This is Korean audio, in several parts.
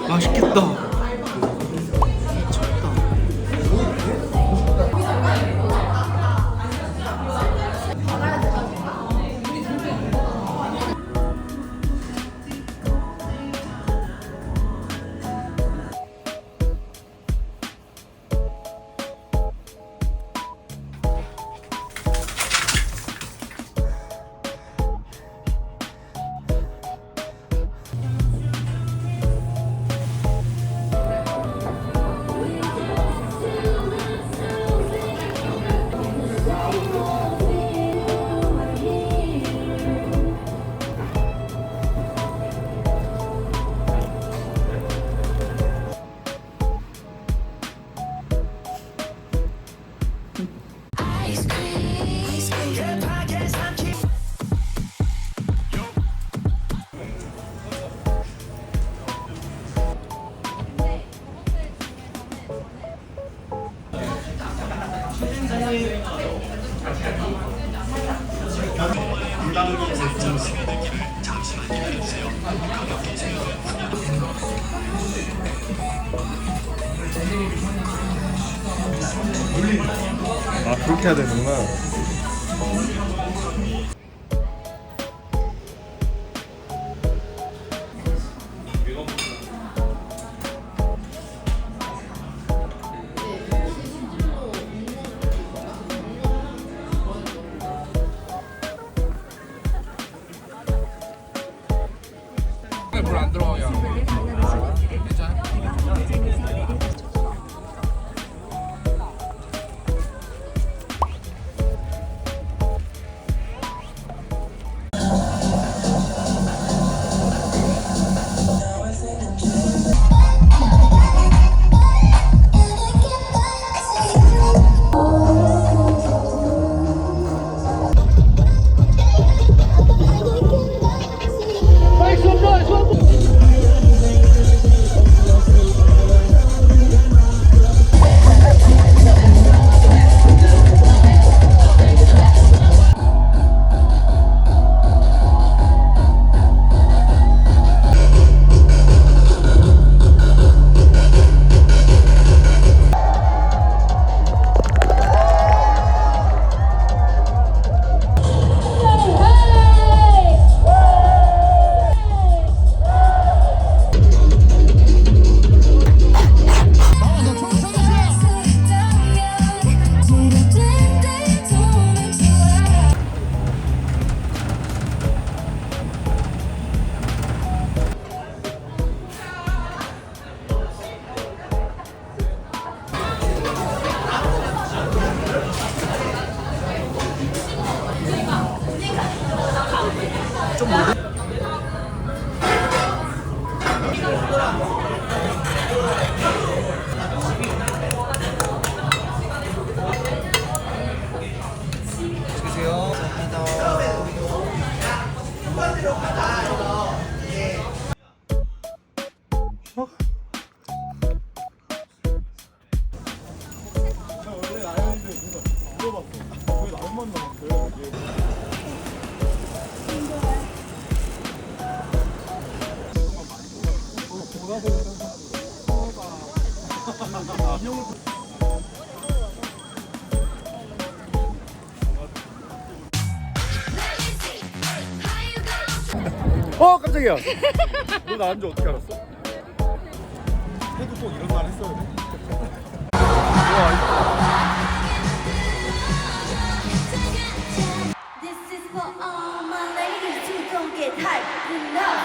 맛있겠다. 아, 그렇게 해야 되는구나. 물안 들어가요. 괜찮아? 원래 나였는데 누가 물어봤어. 왜 나만 남았어요? 깜짝이야. 너 나온 줄 어떻게 알았어? 해도 꼭 이런 말 했어야 돼. This is for all my ladies who don't get hyped enough.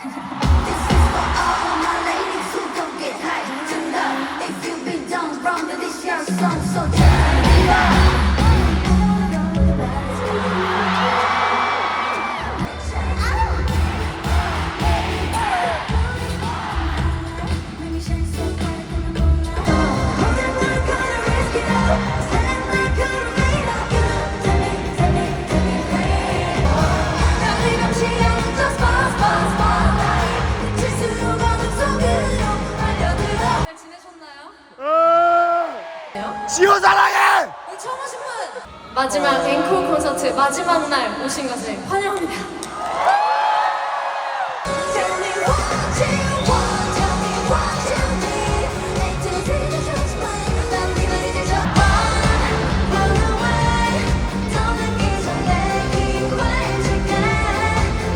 This is for all my ladies who don't get hyped enough. If you've been done wrong, then this your song, so turn it up. Let me shine so bright in the moonlight. 지호 사랑해! 처음 오신 분! 마지막 앵콜 콘서트 마지막 날 오신 것을 환영합니다. Tell me what you want, tell me what you need. 내 뜻을 just explain. 난 네 말이 되죠. Run away. 더 느끼지 내 기회 줄게.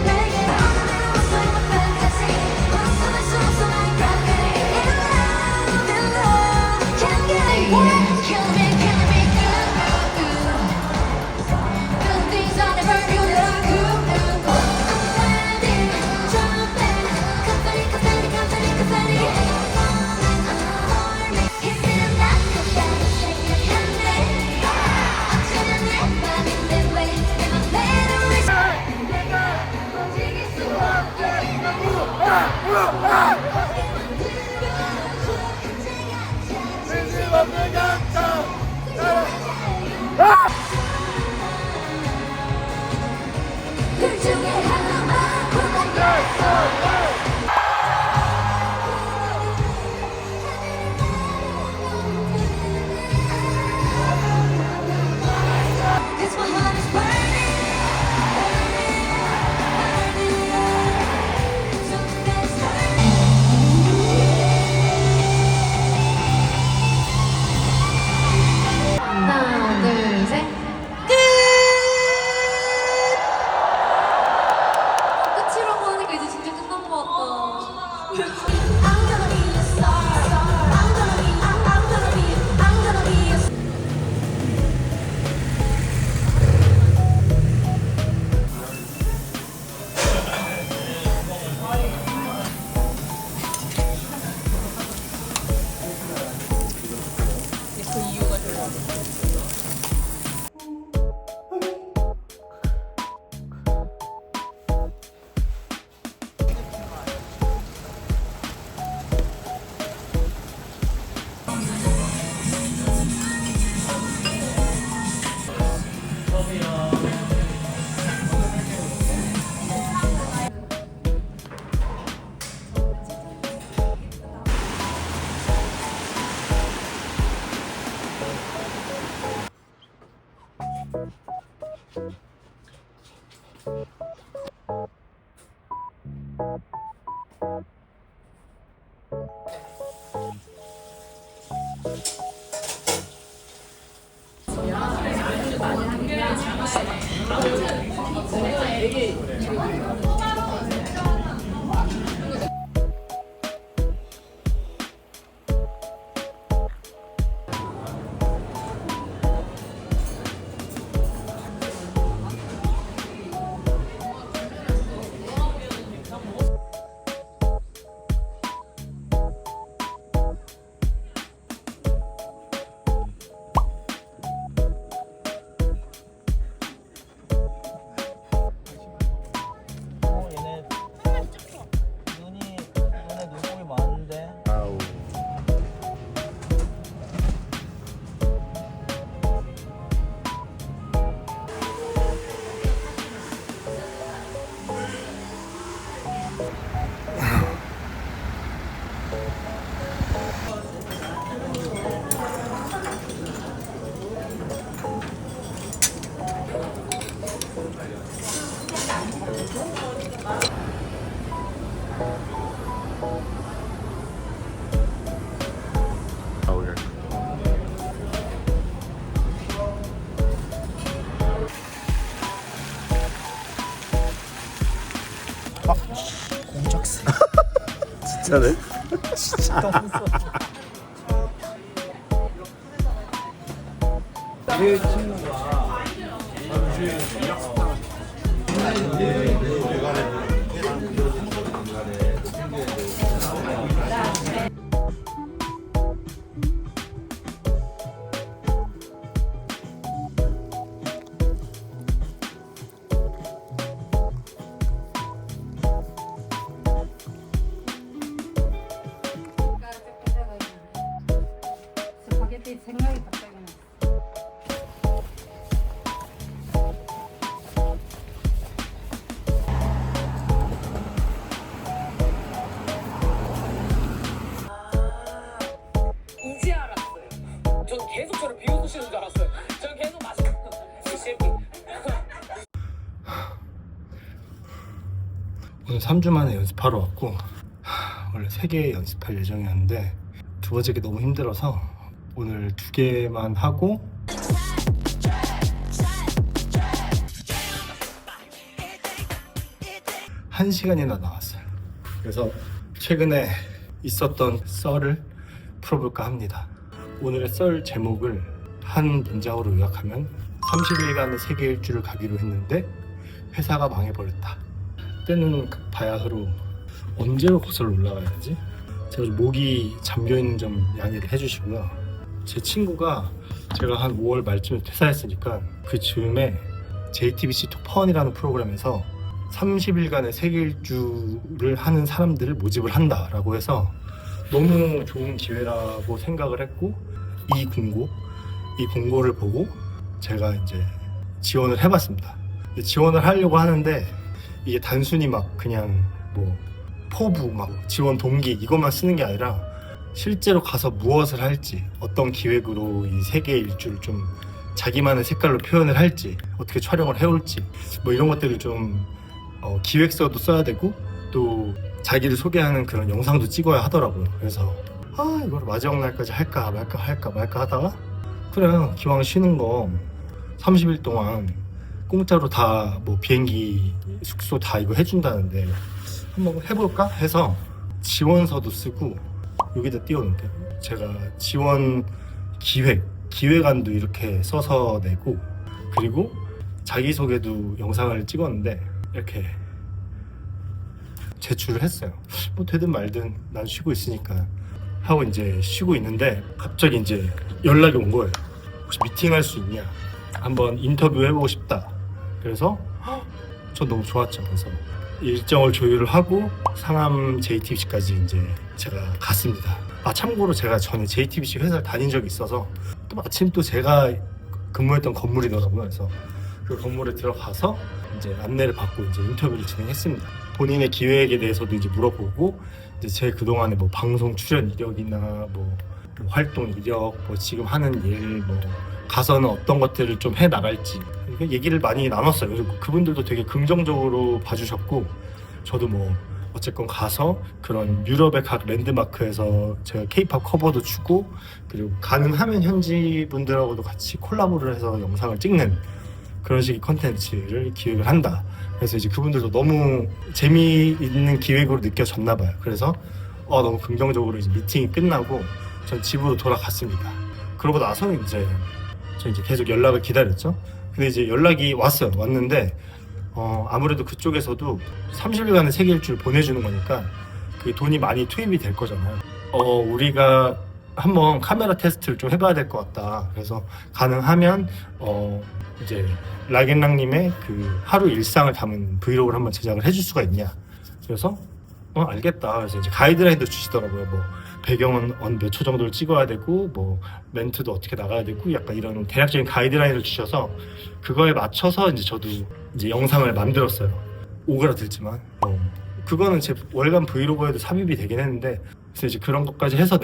내게 오늘은 웃어 in my fantasy. 웃어 날 수 없어 like gravity. In love, can't get away. Kill me, good things I never knew that I could do. I'm ready, jumping. Confetti, confetti, confetti, confetti. It's in that confetti, shake it, 어쩌면 내 맘인데 왜 내 맘대로 있어. 내가 움직일 수 없게. 둘 중에 하나만 골라요. Cause my heart is burning, burning, something is turning. 하나, 둘, 셋. 끝! 끝이라고 하니까 이제 진짜 끝난 것 같다. I'm gonna be a star. I'm gonna be a star. 얘네 눈에 눈곱이 많은데. 아우. 아우 야. 공작새. 진짜네? 그 친구가 스파게티 생각이 갑자기 나. 이제 알았어요. 전 계속 저를 비웃으시는 줄 알았어요. 저는 계속 오늘 3주 만에 연습하러 왔고 원래 3개 연습할 예정이었는데 두 번째 게 너무 힘들어서 오늘 2개만 하고 한 시간이나 나왔어요. 그래서 최근에 있었던 썰을 풀어볼까 합니다. 오늘의 썰 제목을 한 문장으로 요약하면 30일간의 세계 일주를 가기로 했는데 회사가 망해버렸다. 때는 바야흐로 언제로 거슬러 올라가야 되지? 제가 좀 목이 잠겨있는 점 양해를 해주시고요. 제 친구가 제가 한 5월 말쯤에 퇴사했으니까 그 즈음에 JTBC 톱1이라는 프로그램에서 30일간의 세계 일주를 하는 사람들을 모집을 한다라고 해서 너무 좋은 기회라고 생각을 했고 이 공고를 보고 제가 이제 지원을 해봤습니다. 지원을 하려고 하는데 이게 단순히 막 그냥 뭐 포부 막 지원 동기 이것만 쓰는 게 아니라 실제로 가서 무엇을 할지 어떤 기획으로 이 세계 일주를 좀 자기만의 색깔로 표현을 할지 어떻게 촬영을 해올지 뭐 이런 것들을 좀 기획서도 써야 되고 또 자기를 소개하는 그런 영상도 찍어야 하더라고요. 그래서 이걸 마지막 날까지 할까 말까 하다가 그래 기왕 쉬는 거 30일 동안 공짜로 다 뭐 비행기 숙소 다 이거 해준다는데 한번 해볼까 해서 지원서도 쓰고 여기다 띄워놓을게요. 제가 지원 기획안도 이렇게 써서 내고 그리고 자기소개도 영상을 찍었는데 이렇게 제출을 했어요. 뭐 되든 말든 난 쉬고 있으니까 하고 이제 쉬고 있는데 갑자기 이제 연락이 온 거예요. 혹시 미팅할 수 있냐? 한번 인터뷰 해보고 싶다. 그래서 저 너무 좋았죠. 그래서 일정을 조율을 하고 상암 JTBC까지 이제 제가 갔습니다. 참고로 제가 전에 JTBC 회사를 다닌 적이 있어서 또 마침 또 제가 근무했던 건물이더라고요. 그래서 그 건물에 들어가서 이제 안내를 받고 이제 인터뷰를 진행했습니다. 본인의 기획에 대해서도 이제 물어보고 이제 제 그동안의 뭐 방송 출연 이력이나 뭐 활동 이력, 뭐 지금 하는 일, 뭐 가서는 어떤 것들을 좀 해 나갈지 얘기를 많이 나눴어요. 그리고 그분들도 되게 긍정적으로 봐주셨고 저도 뭐 어쨌건 가서 그런 유럽의 각 랜드마크에서 제가 K-POP 커버도 주고 그리고 가능하면 현지 분들하고도 같이 콜라보를 해서 영상을 찍는 그런 식의 컨텐츠를 기획을 한다. 그래서 이제 그분들도 너무 재미있는 기획으로 느껴졌나 봐요. 그래서 너무 긍정적으로 이제 미팅이 끝나고 전 집으로 돌아갔습니다. 그러고 나서는 이제 저 이제 계속 연락을 기다렸죠. 근데 이제 연락이 왔는데 아무래도 그쪽에서도 30일간의 세계 일주를 보내주는 거니까 그 돈이 많이 투입이 될 거잖아요. 우리가 한번 카메라 테스트를 좀 해봐야 될 것 같다. 그래서 가능하면 이제 락앤락님의 그 하루 일상을 담은 브이로그를 한번 제작을 해줄 수가 있냐. 그래서 알겠다. 그래서 이제 가이드라인도 주시더라고요. 뭐 배경은 몇 초 정도를 찍어야 되고 뭐 멘트도 어떻게 나가야 되고 약간 이런 대략적인 가이드라인을 주셔서 그거에 맞춰서 이제 저도 이제 영상을 만들었어요. 오그라들지만 그거는 제 월간 브이로그에도 삽입이 되긴 했는데 그래서 이제 그런 것까지 해서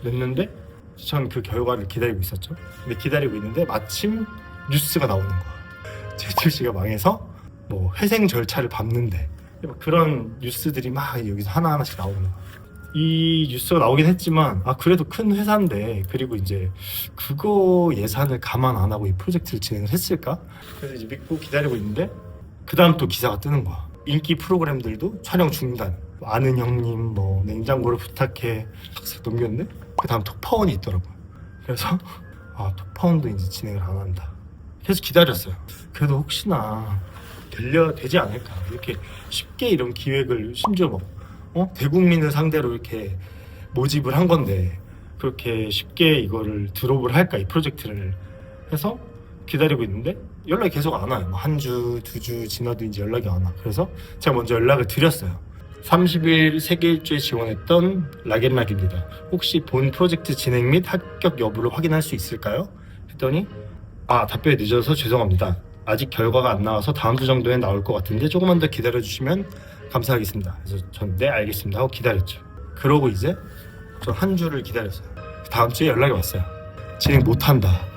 냈는데 전 그 결과를 기다리고 있었죠. 근데 기다리고 있는데 마침 뉴스가 나오는 거야. JTBC가 망해서 뭐 회생 절차를 밟는데 그런 뉴스들이 막 여기서 하나하나씩 나오는 거야. 이 뉴스가 나오긴 했지만 그래도 큰 회사인데 그리고 이제 그거 예산을 감안 안 하고 이 프로젝트를 진행을 했을까? 그래서 이제 믿고 기다리고 있는데 그 다음 또 기사가 뜨는 거야. 인기 프로그램들도 촬영 중단. 아는 형님 뭐 냉장고를 부탁해 탁 넘겼는데 그 다음 톱1이 있더라고요. 그래서 톱1도 이제 진행을 안 한다. 계속 기다렸어요. 그래도 혹시나 되지 않을까. 이렇게 쉽게 이런 기획을 심지어 대국민을 상대로 이렇게 모집을 한 건데 그렇게 쉽게 이거를 드롭을 할까 이 프로젝트를 해서 기다리고 있는데 연락이 계속 안 와요. 한 주, 2주 지나도 이제 연락이 안 와. 그래서 제가 먼저 연락을 드렸어요. 30일 세계 일주에 지원했던 락앤락입니다. 혹시 본 프로젝트 진행 및 합격 여부를 확인할 수 있을까요? 했더니 답변이 늦어서 죄송합니다. 아직 결과가 안 나와서 다음 주 정도에 나올 것 같은데 조금만 더 기다려주시면 감사하겠습니다. 그래서 전 네 알겠습니다 하고 기다렸죠. 그러고 이제 저 한 주를 기다렸어요. 다음 주에 연락이 왔어요. 진행 못한다.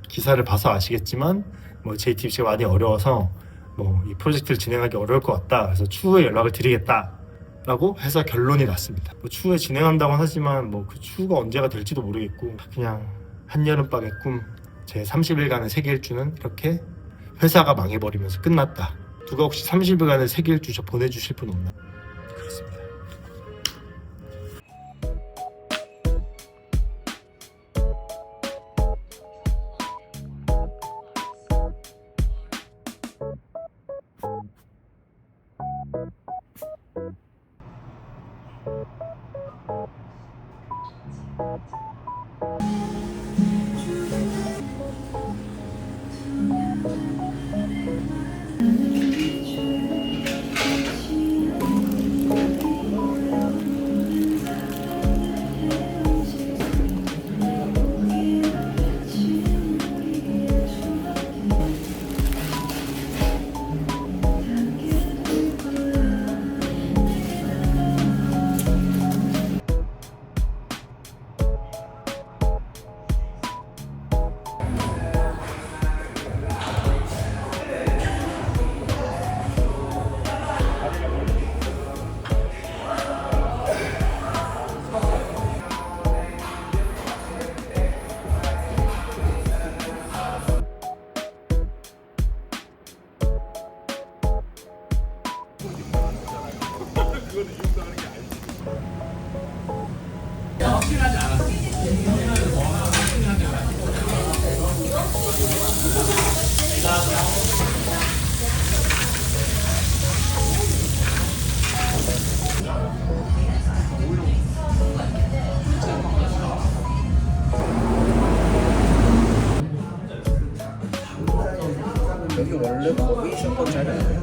기사를 봐서 아시겠지만 뭐 JTBC가 많이 어려워서 뭐 이 프로젝트를 진행하기 어려울 것 같다. 그래서 추후에 연락을 드리겠다라고 해서 결론이 났습니다. 뭐 추후에 진행한다고 하지만 뭐 그 추후가 언제가 될지도 모르겠고 그냥 한여름밤의 꿈 제 30일간의 세계 일주는 이렇게 회사가 망해버리면서 끝났다. 누가 혹시 30일간의 세계 일주 저 보내주실 분 없나? 그렇습니다. 여기 원래 커피숍 거잖아요.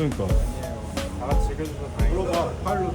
그러니까 다 같이 즐겨주셔서 다행이다. 파일로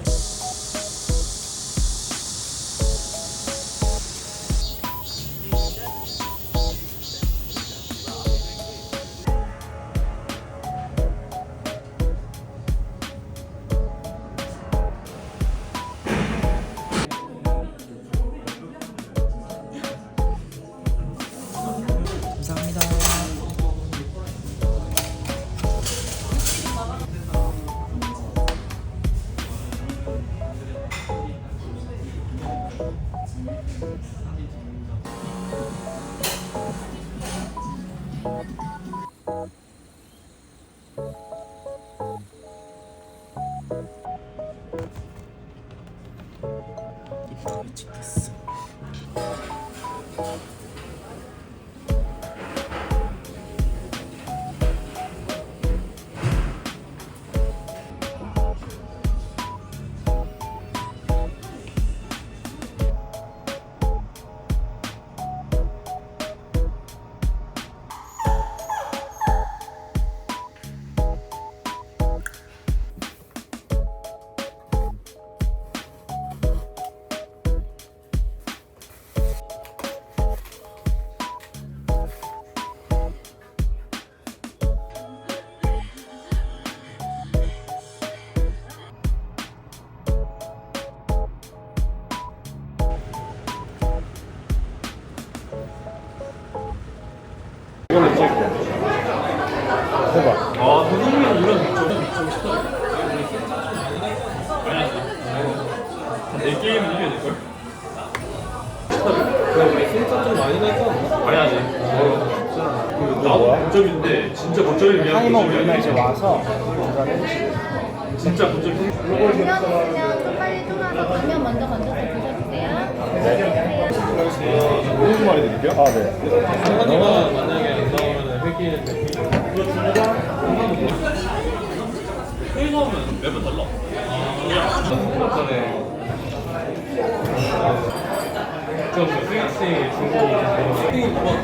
타이머 우리는 이제 와서 안녕, 그냥 빨리 통화서 라면 먼저 건져서 드셔주세요. 무슨 말이 드릴게요? 아 네. 상관이가 만약에 안 나오면 회기는 여기서 하면 매번 달라.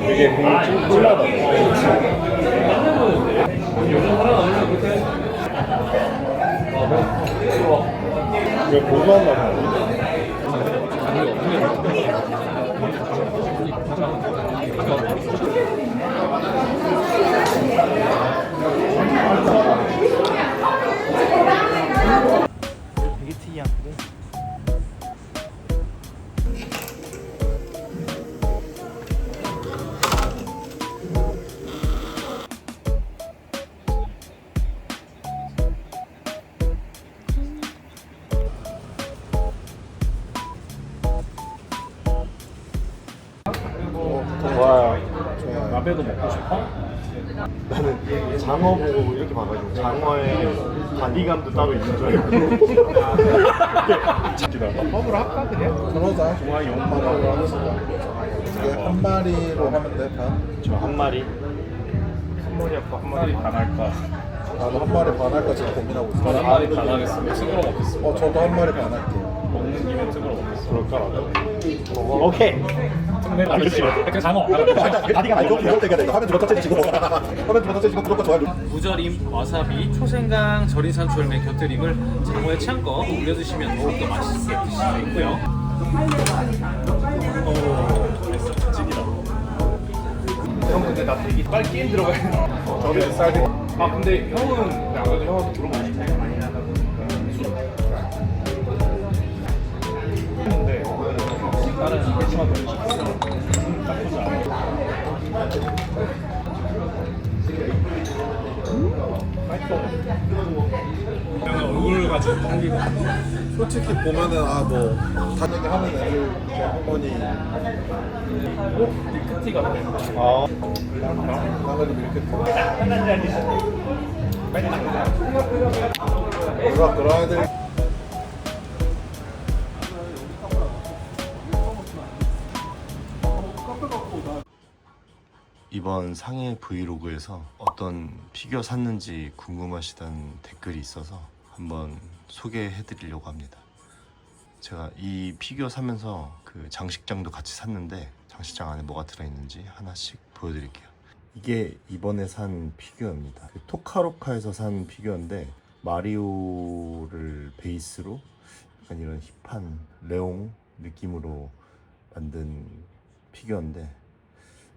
되게 공이 좀 찔러다. 왜 고소한가 봐. 되게 특이한데. 좋아요. 나베도 먹고 싶어? 나는 장어 보고 이렇게 봐가지고 장어에 바디감도 따로 있는 줄 알고. 펌으로 할까 그냥? 그러자. 좋아, 연마로 하겠습니다. 이게 한 마리로 하면 돼, 반? 저 한 마리. 한 마리 할까? 한 마리 반 할까? 나도 한 마리 반 할까 지금 고민하고 있어. 한 마리 반 하겠습니다. 특으로 먹겠습니다. 저도 한 마리 반 할게요. 먹는 김에 특으로 먹겠습니다. 그럴까 나도. 오케이. 그렇지. 그 장어. 바디가 아니고 이럴 때가 내가 화면 들어갔다 째지고 화면 들어갔다 째지고 구독과 좋아요. 무절임, 와사비, 초생강, 절인 산초열매 곁들임을 장어에 취향껏 올려주시면 더욱더 맛있게 드실 수 있고요. 형 근데 나 되게 빨리 게임 들어가야 돼. 저기 쌀이 아 근데 형은 안 그래도 형한테 물어보고 싶어. 근데 나는 그렇지만 나쁘지 않아. 그냥 얼굴 가지고 한기고. 솔직히 보면은 다 얘기 하는 애들 할머니 밀크티가 돼. 나가도 밀크티. 그런 애들. 이번 상해 브이로그에서 어떤 피규어 샀는지 궁금하시다는 댓글이 있어서 한번 소개해 드리려고 합니다. 제가 이 피규어 사면서 그 장식장도 같이 샀는데 장식장 안에 뭐가 들어있는지 하나씩 보여드릴게요. 이게 이번에 산 피규어입니다. 그 토카로카에서 산 피규어인데 마리오를 베이스로 약간 이런 힙한 레옹 느낌으로 만든 피규어인데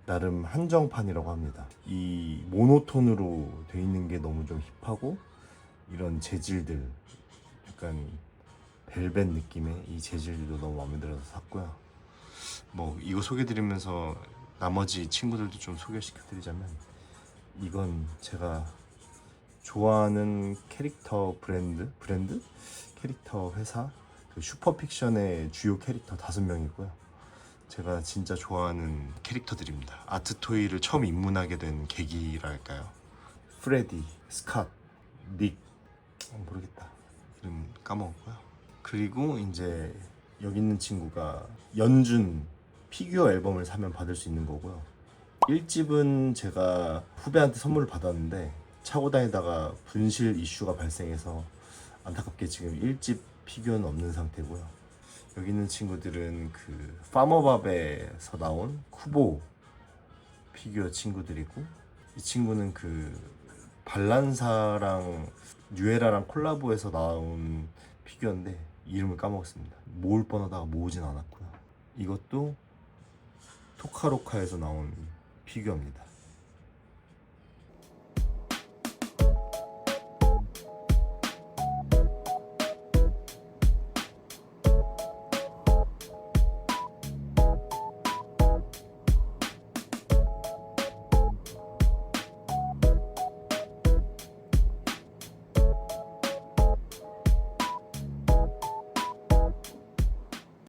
나름 한정판이라고 합니다. 이 모노톤으로 되어 있는 게 너무 좀 힙하고 이런 재질들 약간 벨벳 느낌의 이 재질도 너무 마음에 들어서 샀고요. 뭐 이거 소개드리면서 나머지 친구들도 좀 소개시켜드리자면 이건 제가 좋아하는 캐릭터 브랜드 캐릭터 회사 그 슈퍼픽션의 주요 캐릭터 5명이고요. 제가 진짜 좋아하는 캐릭터들입니다. 아트토이를 처음 입문하게 된 계기랄까요? 프레디, 스캇, 닉 모르겠다. 이름 까먹었고요. 그리고 이제 여기 있는 친구가 연준 피규어 앨범을 사면 받을 수 있는 거고요. 1집은 제가 후배한테 선물을 받았는데 차고 다니다가 분실 이슈가 발생해서 안타깝게 지금 1집 피규어는 없는 상태고요. 여기 있는 친구들은 그 파머밥에서 나온 쿠보 피규어 친구들이고, 이 친구는 그 발란사랑 뉴에라랑 콜라보해서 나온 피규어인데 이름을 까먹었습니다. 모을 뻔하다가 모으진 않았고요. 이것도 토카로카에서 나온 피규어입니다.